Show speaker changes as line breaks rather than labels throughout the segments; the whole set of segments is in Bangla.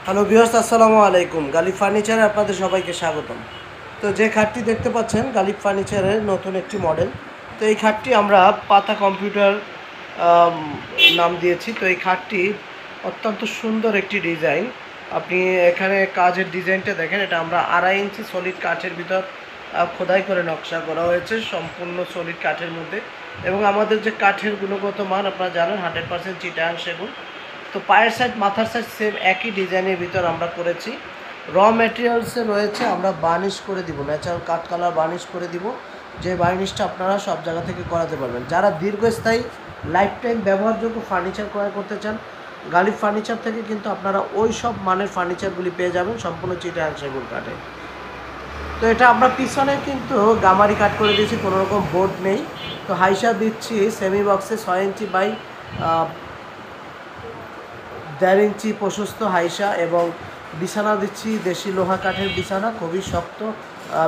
হ্যালো ভিউয়ার্স, আসসালামু আলাইকুম। গালিব ফার্নিচারে আপনাদের সবাইকে স্বাগতম। তো যে খাটটি দেখতে পাচ্ছেন গালিব ফার্নিচারের নতুন একটি মডেল। তো এই খাটটি আমরা পাতা কম্পিউটার আম, নাম দিয়েছি। তো এই খাটটি অত্যন্ত সুন্দর একটি ডিজাইন। আপনি এখানে কাজের ডিজাইনটা দেখেন, এটা আমরা 2.5 ইঞ্চি সলিড কাঠের ভিতর খোদাই করে নকশা করা হয়েছে, সম্পূর্ণ সলিড কাঠের মধ্যে। এবং আমাদের যে কাঠের গুণগত মান আপনারা জানেন 100% চিটাগাং সেগুন। তো পায়ের সাইড মাথার সাইড সেম একই ডিজাইনের ভিতর আমরা করেছি। র ম্যাটেরিয়ালসে রয়েছে আমরা বার্নিশ করে দিব, ন্যাচারাল কাঠ কালার বার্নিশ করে দিব, যে বার্নিশটা আপনারা সব জায়গা থেকে করাতে পারবেন। যারা দীর্ঘস্থায়ী লাইফ টাইম ব্যবহারযোগ্য ফার্নিচার ক্রয় করতে চান, গালিব ফার্নিচার থেকে কিন্তু আপনারা ওই সব মানের ফার্নিচারগুলি পেয়ে যাবেন সম্পূর্ণ চিটাগাং সেগুন কাঠে। তো এটা আমরা পিছনে কিন্তু গামারি কাট করে দিয়েছি, কোনো রকম বোর্ড নেই। তো হাইসা দিচ্ছি সেমি বক্সে 6 ইঞ্চি বাই 1.5 ইঞ্চি প্রশস্ত হাইসা, এবং বিছানা দিচ্ছি দেশি লোহা কাঠের বিছানা, খুবই শক্ত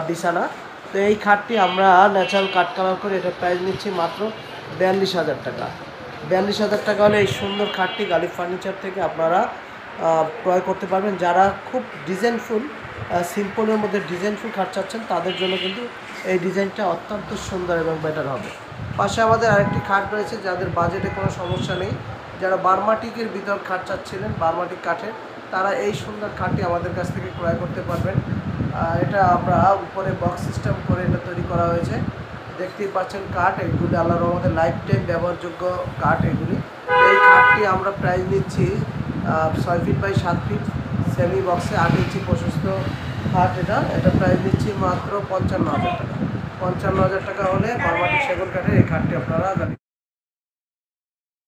বিছানা। তো এই খাটটি আমরা ন্যাচারাল কাঠ কালার করে এটার প্রাইস নিচ্ছি মাত্র 42,000 টাকা। 42,000 টাকা হলে এই সুন্দর খাটটি গালিব ফার্নিচার থেকে আপনারা ক্রয় করতে পারবেন। যারা খুব ডিজাইনফুল সিম্পলের মধ্যে ডিজাইনফুল খাট চাচ্ছেন তাদের জন্য কিন্তু এই ডিজাইনটা অত্যন্ত সুন্দর এবং বেটার হবে। পাশে আমাদের আরেকটি খাট রয়েছে, যাদের বাজেটে কোনো সমস্যা নেই, যারা বার্মাটিকের ভিতর খাট চাচ্ছিলেন বার্মাটিক কাঠের, তারা এই সুন্দর খাটটি আমাদের কাছ থেকে ক্রয় করতে পারবেন। এটা আমরা উপরে বক্স সিস্টেম করে এটা তৈরি করা হয়েছে। দেখতেই পাচ্ছেন কাঠ, এগুলি আল্লাহর রহমতে লাইফ টাইম ব্যবহারযোগ্য কাঠ এগুলি। এই খাটটি আমরা প্রাইস নিচ্ছি 6 ফিট বাই 7 ফিট সেমি বক্সে 8 ইঞ্চি প্রশস্ত খাট। এটা প্রাইস নিচ্ছি মাত্র 55,000 টাকা। 55,000 টাকা হলে বার্মাটিক সেগুন কাঠের এই খাটটি আপনারা